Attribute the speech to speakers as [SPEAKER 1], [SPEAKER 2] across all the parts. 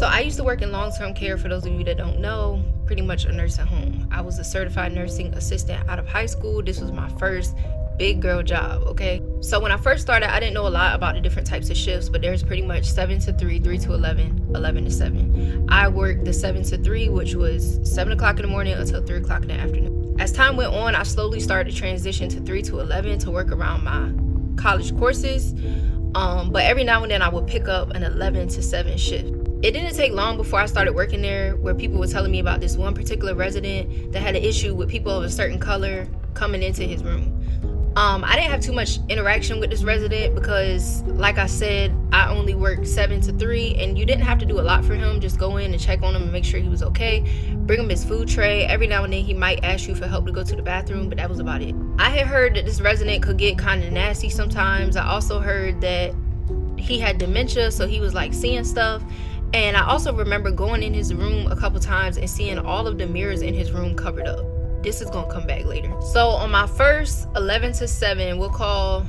[SPEAKER 1] I used to work in long-term care, for those of you that don't know, pretty much a nursing home. I was a certified nursing assistant out of high school. This was my first big girl job, okay? So when I first started, I didn't know a lot about the different types of shifts, but there's pretty much 7 to 3, 3 to 11, 11 to 7. I worked the 7 to 3, which was 7 o'clock in the morning until 3 o'clock in the afternoon. As time went on, I slowly started to transition to 3 to 11 to work around my college courses. But every now and then I would pick up an 11 to 7 shift. It didn't take long before I started working there where people were telling me about this one particular resident that had an issue with people of a certain color coming into his room. I didn't have too much interaction with this resident because, like I said, I only worked 7 to 3, and you didn't have to do a lot for him. Just go in and check on him and make sure he was okay. Bring him his food tray. Every now and then he might ask you for help to go to the bathroom, but that was about it. I had heard that this resident could get kind of nasty sometimes. I also heard that he had dementia, so he was like seeing stuff. And I also remember going in his room a couple times and seeing all of the mirrors in his room covered up. This is gonna come back later. So on my first 11 to 7, we'll call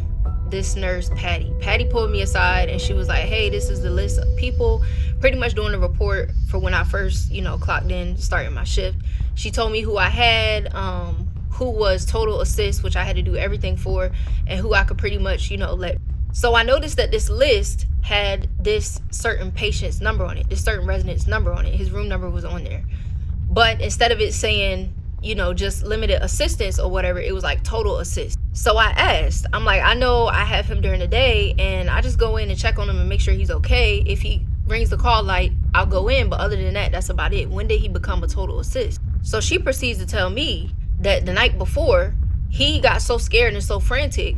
[SPEAKER 1] this nurse Patty. Patty pulled me aside and she was like, hey, this is the list of people, pretty much doing a report for when I first, clocked in, starting my shift. She told me who I had, who was total assist, which I had to do everything for, and who I could pretty much, let. So I noticed that this list had this certain patient's number on it, this certain resident's number on it. His room number was on there. But instead of it saying, just limited assistance or whatever, it was like total assist. So I asked, I'm like, I know I have him during the day and I just go in and check on him and make sure he's okay. If he rings the call light, I'll go in. But other than that, that's about it. When did he become a total assist? So she proceeds to tell me that the night before, he got so scared and so frantic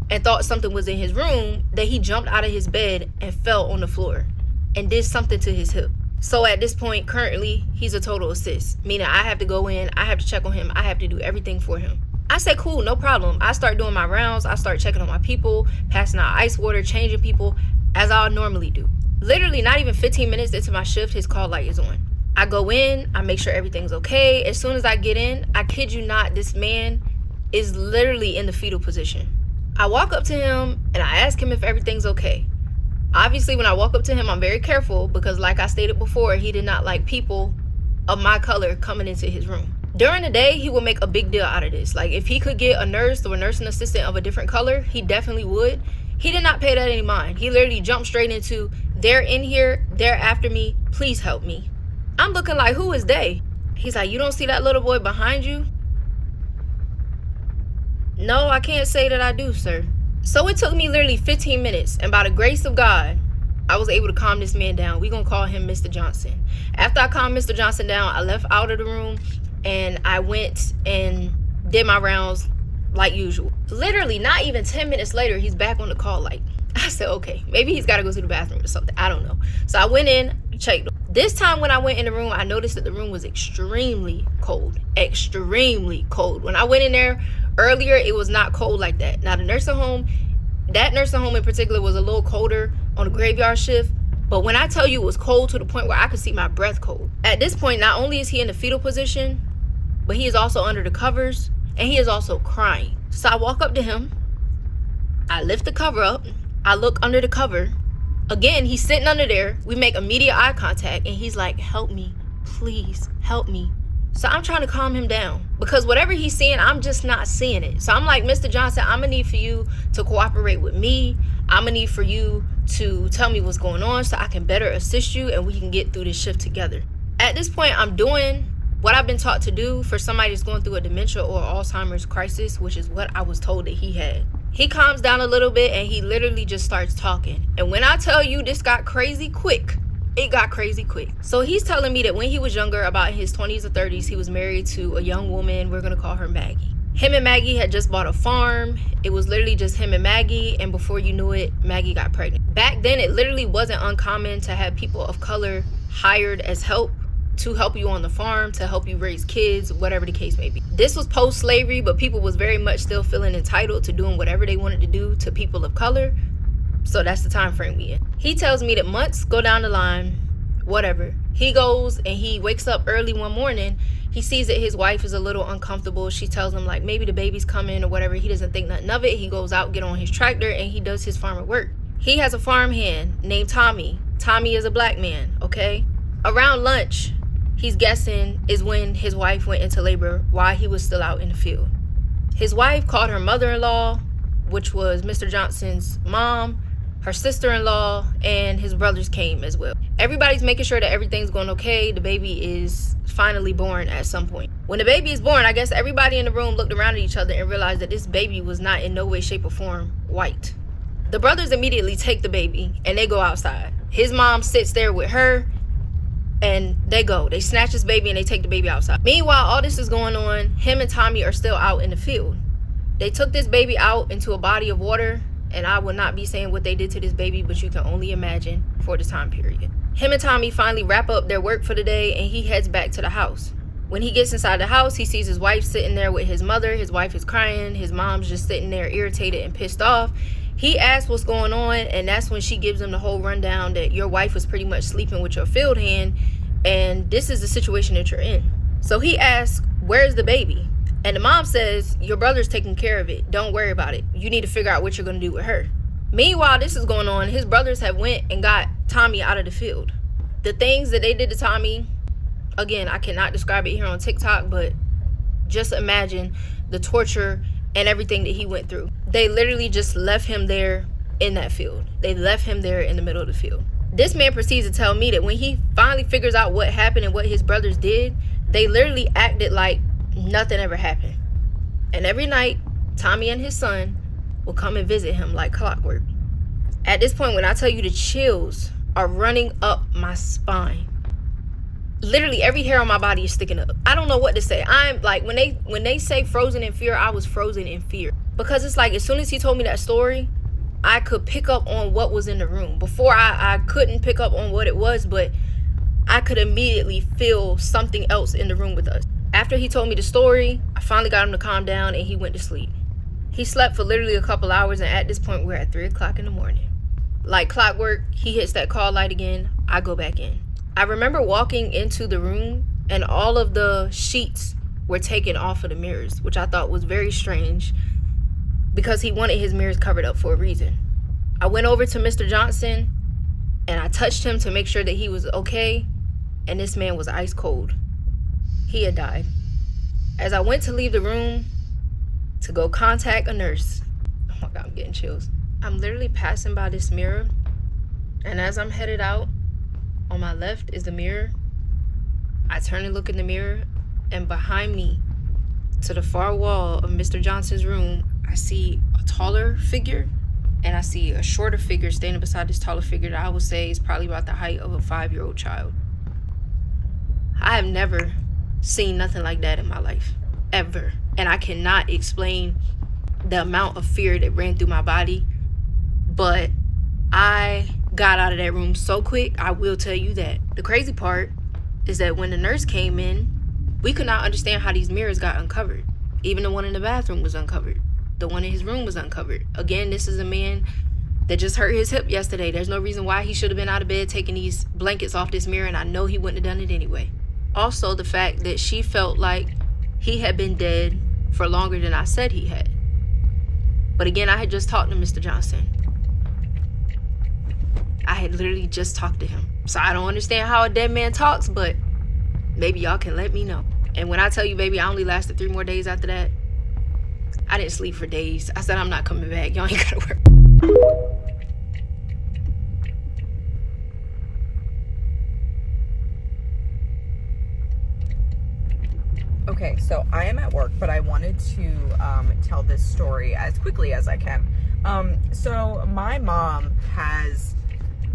[SPEAKER 1] and thought something was in his room that he jumped out of his bed and fell on the floor and did something to his hip. So at this point, currently, he's a total assist, meaning I have to go in, I have to check on him, I have to do everything for him. I said, cool, no problem. I start doing my rounds, I start checking on my people, passing out ice water, changing people, as I normally do. Literally not even 15 minutes into my shift, his call light is on. I go in, I make sure everything's okay. As soon as I get in, I kid you not, this man is literally in the fetal position. I walk up to him and I ask him if everything's okay. Obviously, when I walk up to him, I'm very careful because, like I stated before, he did not like people of my color coming into his room. During the day, he would make a big deal out of this. Like, if he could get a nurse or a nursing assistant of a different color, he definitely would. He did not pay that any mind. He literally jumped straight into, they're in here, they're after me, please help me. I'm looking like, who is they? He's like, you don't see that little boy behind you? No, I can't say that I do, sir. So it took me literally 15 minutes, and by the grace of God, I was able to calm this man down. We're gonna call him Mr. Johnson. After I calmed Mr. Johnson down, I left out of the room and I went and did my rounds like usual. Literally not even 10 minutes later, he's back on the call light. I said, okay, maybe he's gotta go to the bathroom or something, I don't know. So I went in, checked. This time when I went in the room, I noticed that the room was extremely cold. Extremely cold. When I went in there earlier, it was not cold like that. Now the nursing home, that nursing home in particular was a little colder on the graveyard shift. But when I tell you it was cold to the point where I could see my breath cold. At this point, not only is he in the fetal position, but he is also under the covers and he is also crying. So I walk up to him, I lift the cover up, I look under the cover. Again, he's sitting under there. We make immediate eye contact and he's like, help me, please help me. So I'm trying to calm him down because whatever he's seeing, I'm just not seeing it. So I'm like, Mr. Johnson, I'm gonna need for you to cooperate with me. I'm gonna need for you to tell me what's going on so I can better assist you and we can get through this shift together. At this point, I'm doing what I've been taught to do for somebody that's going through a dementia or Alzheimer's crisis, which is what I was told that he had. He calms down a little bit and he literally just starts talking. And when I tell you this got crazy quick, it got crazy quick. So he's telling me that when he was younger, about his 20s or 30s, he was married to a young woman. We're gonna call her Maggie. Him and Maggie had just bought a farm. It was literally just him and Maggie, and before you knew it, Maggie got pregnant. Back then, it literally wasn't uncommon to have people of color hired as help to help you on the farm, to help you raise kids, whatever the case may be. This was post-slavery, but people was very much still feeling entitled to doing whatever they wanted to do to people of color. So that's the time frame we in. He tells me that months go down the line, whatever. He goes and he wakes up early one morning. He sees that his wife is a little uncomfortable. She tells him like maybe the baby's coming or whatever. He doesn't think nothing of it. He goes out, get on his tractor, and he does his farmer work. He has a farm hand named Tommy. Tommy is a black man, okay? okay? Around lunch, he's guessing, is when his wife went into labor while he was still out in the field. His wife called her mother-in-law, which was Mr. Johnson's mom, her sister-in-law, and his brothers came as well. Everybody's making sure that everything's going okay. The baby is finally born at some point. When the baby is born, I guess everybody in the room looked around at each other and realized that this baby was not in no way, shape, or form white. The brothers immediately take the baby and they go outside. His mom sits there with her and they snatch this baby and they take the baby outside. Meanwhile, all this is going on, him and Tommy are still out in the field. They took this baby out into a body of water, and I will not be saying what they did to this baby, but you can only imagine for the time period. Him and Tommy finally wrap up their work for the day and he heads back to the house. When he gets inside the house, he sees his wife sitting there with his mother. His wife is crying. His mom's just sitting there irritated and pissed off. He asks what's going on, and that's when she gives him the whole rundown that your wife was pretty much sleeping with your field hand, and this is the situation that you're in. So he asks, where's the baby? And the mom says, your brother's taking care of it. Don't worry about it. You need to figure out what you're going to do with her. Meanwhile, this is going on. His brothers have went and got Tommy out of the field. The things that they did to Tommy, again, I cannot describe it here on TikTok, but just imagine the torture and everything that he went through. They literally just left him there in that field. They left him there in the middle of the field. This man proceeds to tell me that when he finally figures out what happened and what his brothers did, they literally acted like nothing ever happened. And every night, Tommy and his son will come and visit him like clockwork. At this point, when I tell you the chills are running up my spine, literally every hair on my body is sticking up. I don't know what to say. I'm like, when they say frozen in fear, I was frozen in fear. Because it's like, as soon as he told me that story, I could pick up on what was in the room. Before, I couldn't pick up on what it was, but I could immediately feel something else in the room with us. After he told me the story, I finally got him to calm down and he went to sleep. He slept for literally a couple hours, and at this point, we're at 3 o'clock in the morning. Like clockwork, he hits that call light again. I go back in. I remember walking into the room and all of the sheets were taken off of the mirrors, which I thought was very strange because he wanted his mirrors covered up for a reason. I went over to Mr. Johnson and I touched him to make sure that he was okay, and this man was ice cold. He had died. As I went to leave the room to go contact a nurse, oh my God, I'm getting chills. I'm literally passing by this mirror, and as I'm headed out, on my left is the mirror. I turn and look in the mirror, and behind me, to the far wall of Mr. Johnson's room, I see a taller figure, and I see a shorter figure standing beside this taller figure that I would say is probably about the height of a 5-year-old child. I have never seen nothing like that in my life, ever. And I cannot explain the amount of fear that ran through my body, but I got out of that room so quick, I will tell you that. The crazy part is that when the nurse came in, we could not understand how these mirrors got uncovered. Even the one in the bathroom was uncovered. The one in his room was uncovered. Again, this is a man that just hurt his hip yesterday. There's no reason why he should have been out of bed taking these blankets off this mirror, and I know he wouldn't have done it anyway. Also, the fact that she felt like he had been dead for longer than I said he had. But again, I had just talked to Mr. Johnson. I had literally just talked to him. So I don't understand how a dead man talks, but maybe y'all can let me know. And when I tell you, baby, I only lasted 3 more days after that. I didn't sleep for days. I said, I'm not coming back. Y'all ain't gotta worry.
[SPEAKER 2] Okay, so I am at work, but I wanted to tell this story as quickly as I can. So my mom has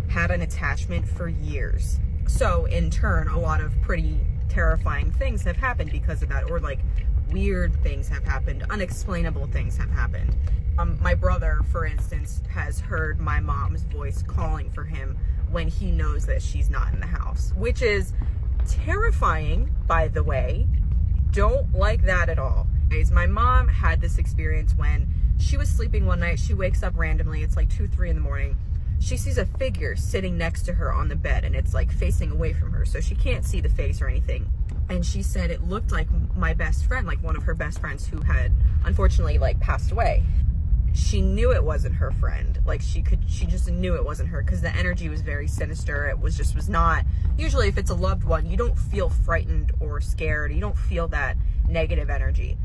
[SPEAKER 2] had an attachment for years. So in turn, a lot of pretty terrifying things have happened because of that, or like weird things have happened, unexplainable things have happened. My brother, for instance, has heard my mom's voice calling for him when he knows that she's not in the house, which is terrifying, by the way. Don't like that at all. My mom had this experience when she was sleeping one night. She wakes up randomly. It's like 2, 3 in the morning. She sees a figure sitting next to her on the bed, and it's like facing away from her, so she can't see the face or anything. And she said it looked like my best friend, like one of her best friends who had unfortunately like passed away. she knew it wasn't her friend. Like she just knew it wasn't her, because the energy was very sinister. It was not, usually if it's a loved one, you don't feel frightened or scared. You don't feel that negative energy.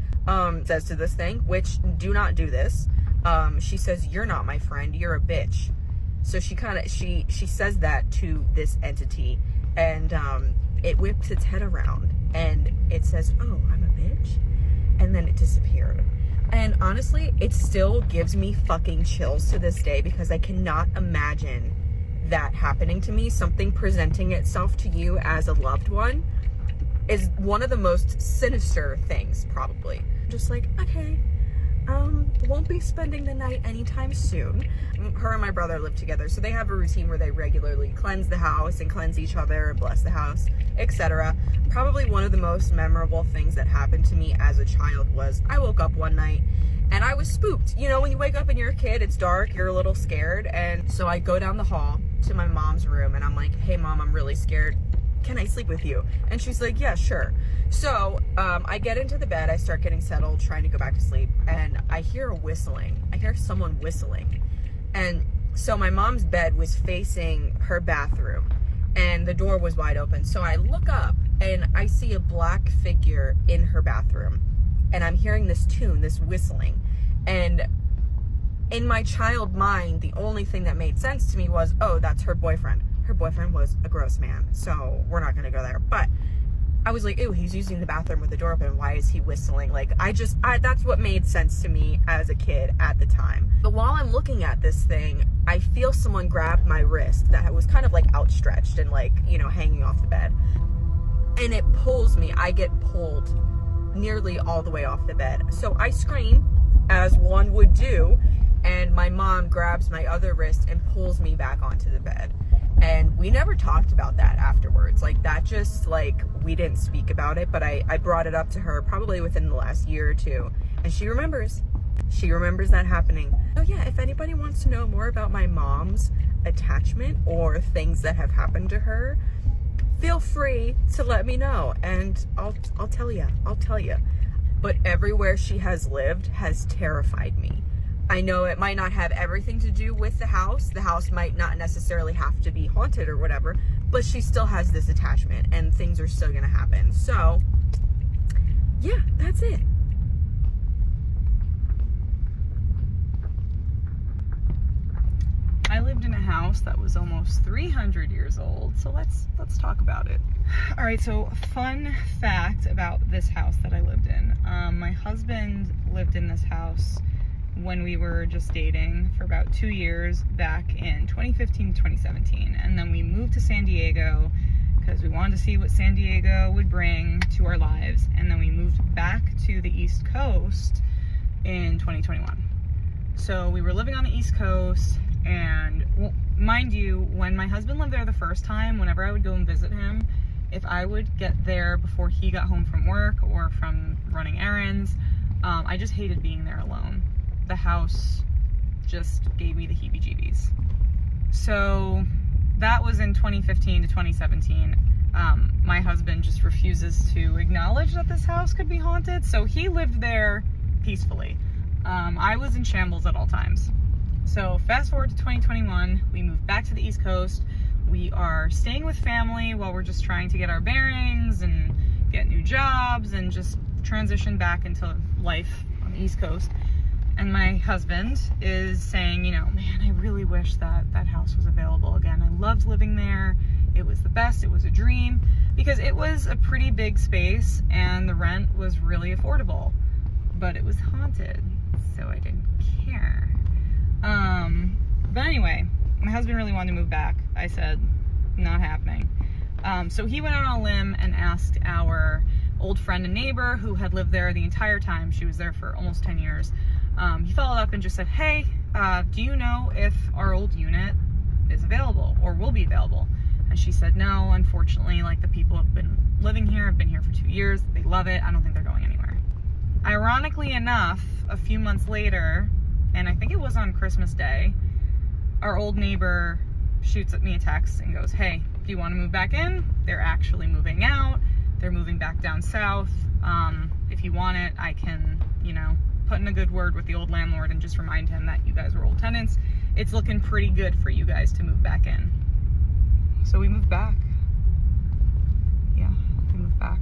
[SPEAKER 2] Says to this thing, which do not do this. She says, "You're not my friend, you're a bitch." So she says that to this entity, and it whips its head around and it says, "Oh, I'm a bitch," and then it disappeared. And honestly, it still gives me fucking chills to this day, because I cannot imagine that happening to me. Something presenting itself to you as a loved one is one of the most sinister things, probably. Just like, okay, won't be spending the night anytime soon. Her and my brother live together, so they have a routine where they regularly cleanse the house and cleanse each other and bless the house, etc. Probably one of the most memorable things that happened to me as a child was I woke up one night and I was spooked. You know, when you wake up and you're a kid, it's dark, you're a little scared. And so I go down the hall to my mom's room and I'm like, "Hey mom, I'm really scared. Can I sleep with you?" And she's like, "Yeah, sure." So I get into the bed, I start getting settled, trying to go back to sleep, and I hear a whistling. I hear someone whistling. And so my mom's bed was facing her bathroom and the door was wide open. So I look up and I see a black figure in her bathroom, and I'm hearing this tune, this whistling. And in my child mind, the only thing that made sense to me was, oh, that's her boyfriend. Her boyfriend was a gross man, so we're not gonna go there. But I was like, ew, he's using the bathroom with the door open. Why is he whistling? Like, that's what made sense to me as a kid at the time. But while I'm looking at this thing, I feel someone grab my wrist that was kind of like outstretched and like, you know, hanging off the bed. And it pulls me. I get pulled nearly all the way off the bed. So I scream, as one would do, and my mom grabs my other wrist and pulls me back onto the bed. And we never talked about that afterwards. Like, that just, like, we didn't speak about it, but I brought it up to her probably within the last year or two, and she remembers. She remembers that happening. So yeah, if anybody wants to know more about my mom's attachment or things that have happened to her, feel free to let me know, and I'll tell you. But everywhere she has lived has terrified me. I know it might not have everything to do with the house. The house might not necessarily have to be haunted or whatever, but she still has this attachment and things are still gonna happen. So yeah, that's it.
[SPEAKER 3] I lived in a house that was almost 300 years old, so let's talk about it. All right, so fun fact about this house that I lived in. My husband lived in this house when we were just dating for about 2 years back in 2015, 2017. And then we moved to San Diego because we wanted to see what San Diego would bring to our lives. And then we moved back to the East Coast in 2021. So we were living on the East Coast, and well, mind you, when my husband lived there the first time, whenever I would go and visit him, if I would get there before he got home from work or from running errands, I just hated being there alone. The house just gave me the heebie-jeebies. So that was in 2015 to 2017. My husband just refuses to acknowledge that this house could be haunted, so he lived there peacefully. I was in shambles at all times. So fast forward to 2021, we moved back to the East Coast. We are staying with family while we're just trying to get our bearings and get new jobs and just transition back into life on the East Coast. And my husband is saying, you know, man, I really wish that house was available again. I loved living there. It was the best. It was a dream because it was a pretty big space and the rent was really affordable, but it was haunted, so I didn't care. But anyway, my husband really wanted to move back. I said, not happening. So he went out on a limb and asked our old friend and neighbor who had lived there the entire time. She was there for almost 10 years. He followed up and just said, hey, do you know if our old unit is available or will be available? And she said, no, unfortunately, like the people have been living here, have been here for 2 years. They love it. I don't think they're going anywhere. Ironically enough, a few months later, and I think it was on Christmas Day, our old neighbor shoots at me a text and goes, hey, do you want to move back in? They're actually moving out. They're moving back down south. If you want it, I can, you know, put in a good word with the old landlord and just remind him that you guys were old tenants. It's looking pretty good for you guys to move back in. So we moved back. Yeah, we moved back.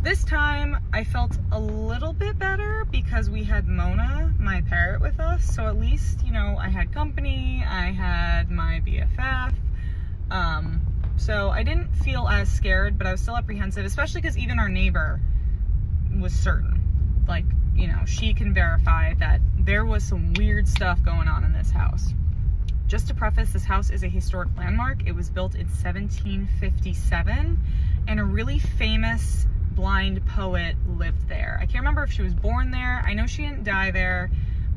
[SPEAKER 3] This time I felt a little bit better because we had Mona, my parrot, with us. So at least, you know, I had company, I had my BFF. So I didn't feel as scared, but I was still apprehensive, especially because even our neighbor was certain. Like, you know, she can verify that there was some weird stuff going on in this house. Just to preface, this house is a historic landmark. It was built in 1757, and a really famous blind poet lived there. I can't remember if she was born there. I know she didn't die there,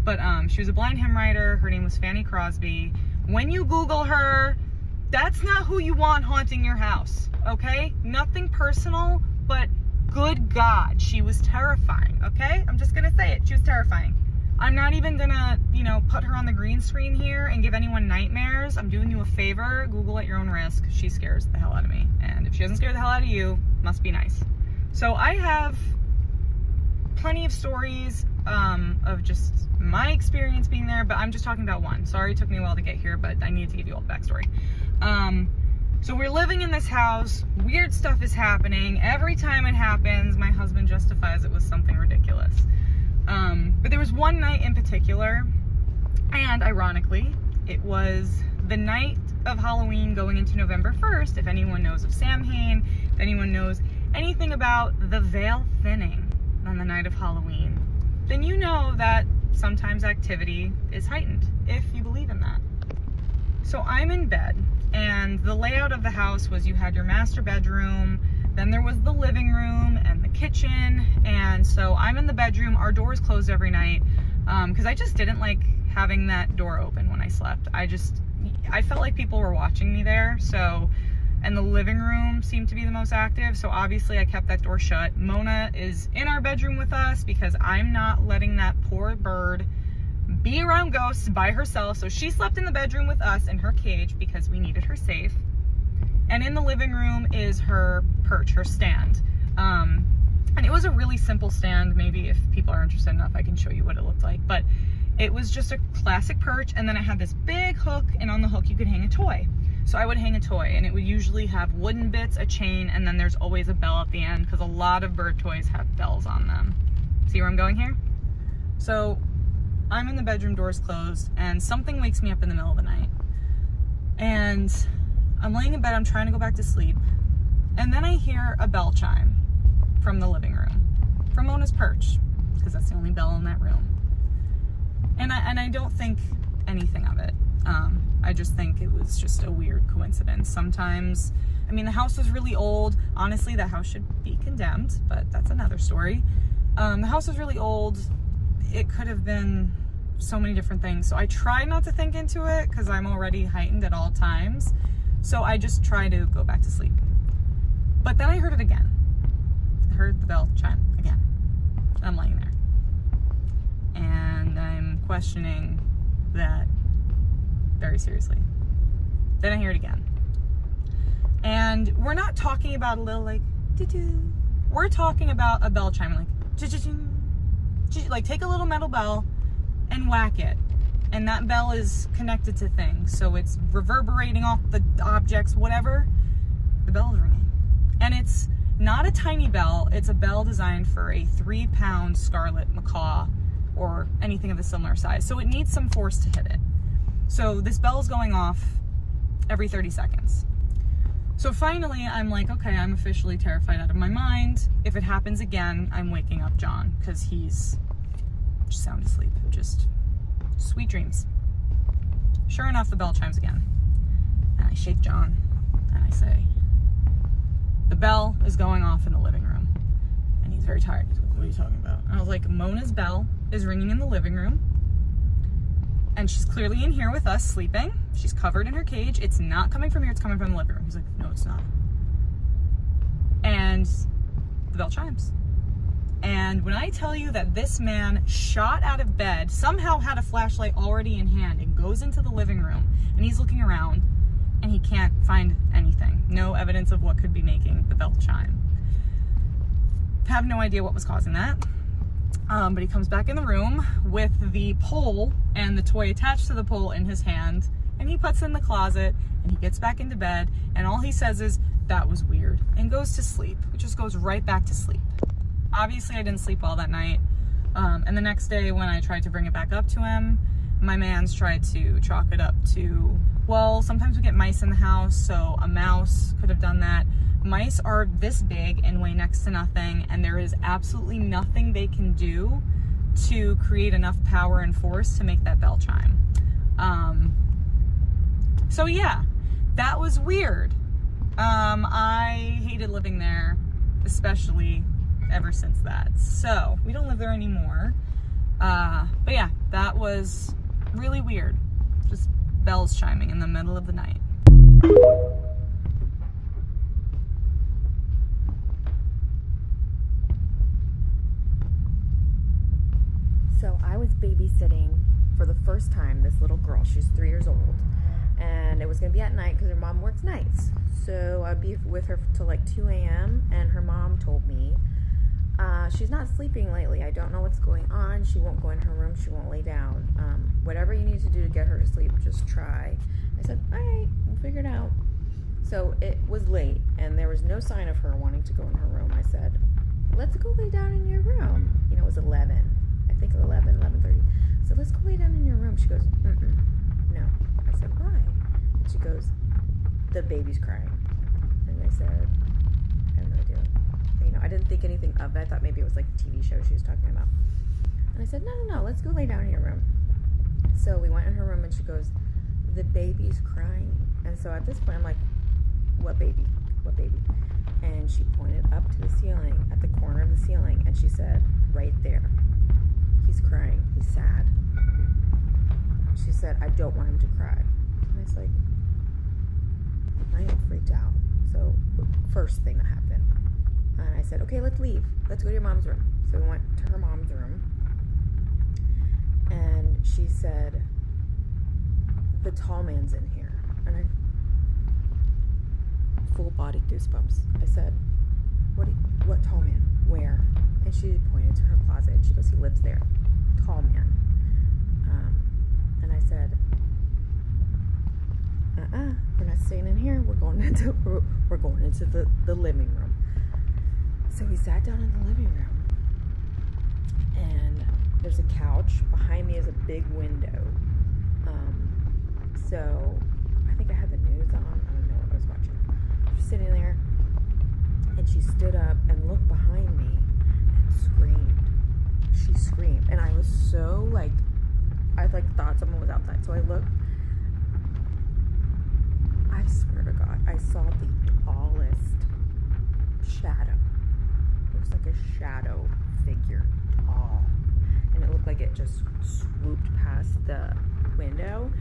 [SPEAKER 3] but she was a blind hymn writer. Her name was Fanny Crosby. When you Google her, that's not who you want haunting your house, okay? Nothing personal, but good God, she was terrifying, okay? I'm just gonna say it, she was terrifying. I'm not even gonna, you know, put her on the green screen here and give anyone nightmares. I'm doing you a favor. Google at your own risk. She scares the hell out of me. And if she doesn't scare the hell out of you, must be nice. So I have plenty of stories of just my experience being there, but I'm just talking about one. Sorry it took me a while to get here, but I needed to give you all the backstory. So we're living in this house, weird stuff is happening. Every time it happens, my husband justifies it with something ridiculous. But there was one night in particular, and ironically, it was the night of Halloween going into November 1st. If anyone knows of Samhain, if anyone knows anything about the veil thinning on the night of Halloween, then you know that sometimes activity is heightened, if you believe in that. So I'm in bed, and the layout of the house was you had your master bedroom, then there was the living room and the kitchen, and so I'm in the bedroom. Our door is closed every night because I just didn't like having that door open when I slept. I felt like people were watching me there, so, and the living room seemed to be the most active, so obviously I kept that door shut. Mona is in our bedroom with us because I'm not letting that poor bird be around ghosts by herself, so she slept in the bedroom with us in her cage because we needed her safe. And in the living room is her perch, her stand. And it was a really simple stand. Maybe if people are interested enough, I can show you what it looked like. But it was just a classic perch, and then it had this big hook, and on the hook you could hang a toy. So I would hang a toy, and it would usually have wooden bits, a chain, and then there's always a bell at the end because a lot of bird toys have bells on them. See where I'm going here? So I'm in the bedroom, doors closed, and something wakes me up in the middle of the night. And I'm laying in bed, I'm trying to go back to sleep, and then I hear a bell chime from the living room, from Mona's perch, because that's the only bell in that room. And I don't think anything of it. I just think it was just a weird coincidence. Sometimes, I mean, the house was really old. Honestly, that house should be condemned, but that's another story. The house was really old. It could have been so many different things. So I try not to think into it because I'm already heightened at all times. So I just try to go back to sleep. But then I heard it again. I heard the bell chime again. I'm laying there. And I'm questioning that very seriously. Then I hear it again. And we're not talking about a little like, doo-doo. We're talking about a bell chiming like, ching-ching-ching. Like take a little metal bell and whack it. And that bell is connected to things. So it's reverberating off the objects, whatever. The bell is ringing. And it's not a tiny bell. It's a bell designed for a 3-pound scarlet macaw or anything of a similar size. So it needs some force to hit it. So this bell is going off every 30 seconds. So finally, I'm like, okay, I'm officially terrified out of my mind. If it happens again, I'm waking up John because he's just sound asleep. Just sweet dreams. Sure enough, the bell chimes again. And I shake John and I say, the bell is going off in the living room. And he's very tired. He's like, what are you talking about? And I was like, Mona's bell is ringing in the living room. And she's clearly in here with us sleeping. She's covered in her cage. It's not coming from here, it's coming from the living room. He's like, no, it's not. And the bell chimes. And when I tell you that this man shot out of bed, somehow had a flashlight already in hand and goes into the living room and he's looking around and he can't find anything. No evidence of what could be making the bell chime. Have no idea what was causing that. But he comes back in the room with the pole and the toy attached to the pole in his hand, and he puts it in the closet, and he gets back into bed, and all he says is, "That was weird," and goes to sleep. He just goes right back to sleep. Obviously, I didn't sleep well that night. And the next day when I tried to bring it back up to him, my mans tried to chalk it up to, well, sometimes we get mice in the house, so a mouse could have done that. Mice are this big and weigh next to nothing, and there is absolutely nothing they can do to create enough power and force to make that bell chime. So yeah, that was weird. I hated living there, especially ever since that. So we don't live there anymore. But yeah, that was really weird. Just bells chiming in the middle of the night.
[SPEAKER 2] So I was babysitting for the first time this little girl. She's 3 years old, and it was gonna be at night because her mom works nights. So I'd be with her till like 2 a.m. and her mom told me, she's not sleeping lately. I don't know what's going on. She won't go in her room. She won't lay down. Whatever you need to do to get her to sleep, just try. I said, all right, we'll figure it out. So it was late, and there was no sign of her wanting to go in her room. I said, let's go lay down in your room. You know, it was 11. I think 11:30. So let's go lay down in your room. She goes, no. I said, why? And she goes, the baby's crying. And I said, I have no idea. You know, I didn't think anything of it. I thought maybe it was like a TV show she was talking about. And I said, no, let's go lay down in your room. So we went in her room, and she goes, the baby's crying. And so at this point, I'm like, what baby? What baby? And she pointed up to the ceiling, at the corner of the ceiling, and she said, right there. He's crying. He's sad. She said, I don't want him to cry. And I was like, I am freaked out. So first thing that happened. And I said, okay, let's leave. Let's go to your mom's room. So we went to her mom's room. And she said, the tall man's in here. And I, full body goosebumps. I said, what tall man? Where? And she pointed to her closet, and she goes, he lives there. Tall man. And I said, we're not staying in here. We're going into the living room. So we sat down in the living room, and there's a couch. Behind me is a big window. So I think I had the news on. I don't know what I was watching. She's sitting there, and she stood up and looked behind me and screamed. She screamed, and I was so like, I thought someone was outside. So I looked. I swear to God, I saw the tallest shadow. It was like a shadow figure, tall, and it looked like it just swooped past the window,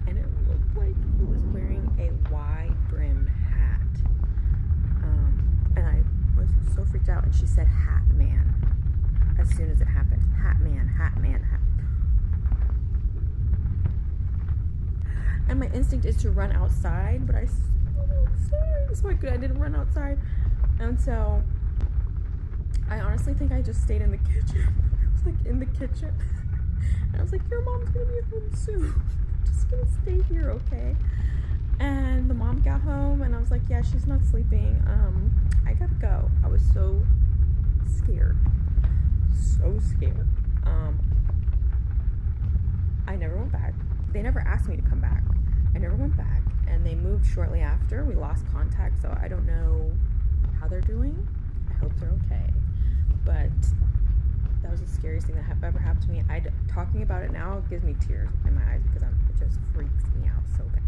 [SPEAKER 2] and it looked like he was wearing a wide-brimmed hat. And I was so freaked out, and she said, Hat Man, as soon as it happened. Hat Man, Hat Man, Hat. And my instinct is to run outside, but I didn't run outside. And so I honestly think I just stayed in the kitchen. I was like in the kitchen. And I was like, your mom's gonna be home soon. I'm just gonna stay here, okay? And the mom got home, and I was like, yeah, she's not sleeping. I gotta go. I was so scared. So scared. I never went back. They never asked me to come back. I never went back, and they moved shortly after. We lost contact, so I don't know how they're doing. I hope they're okay. But that was the scariest thing that ever happened to me. Talking about it now gives me tears in my eyes because it just freaks me out so bad.